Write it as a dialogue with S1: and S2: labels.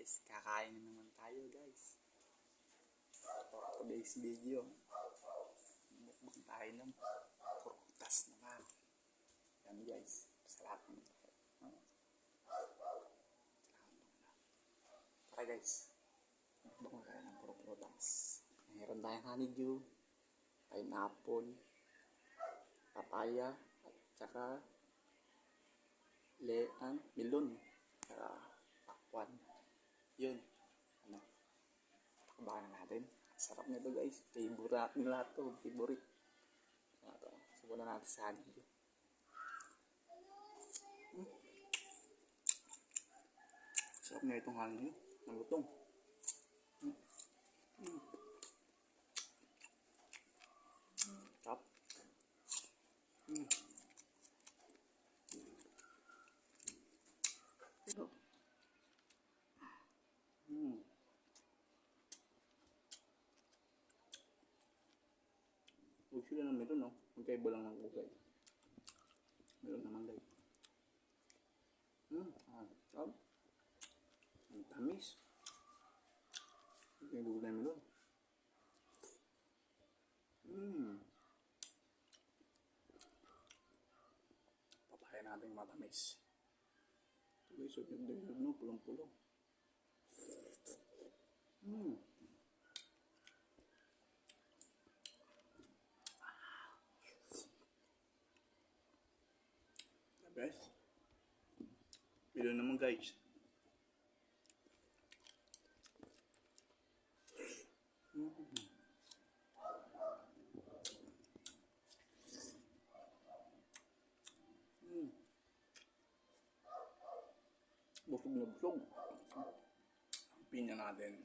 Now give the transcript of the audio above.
S1: Guys, kakain na naman tayo guys. For today's video, mukbang tayo ng prutas naman. Yan guys, salamat naman tayo. Tara guys, mukbang tayo ng prutas. Meron tayong honeydew, pineapple, papaya, at saka melon, saka pakwan. Yun, pakabahan na natin. Sarap nito guys, favorite natin lahat to, favorite. Subukan na natin sa honeydew. Sarap na itong honeydew, malutong. Sarap. Ito. Huwag sila ng melon, no? Magkaiba lang ng kulay. Melon naman guys. Sarap. Ang tamis. May gulay melon. Papaya natin matamis. Ito guys, so nagdagdag no, pulong-pulong. The best. Melon naman guys. Busog na busog. Ang pinya natin.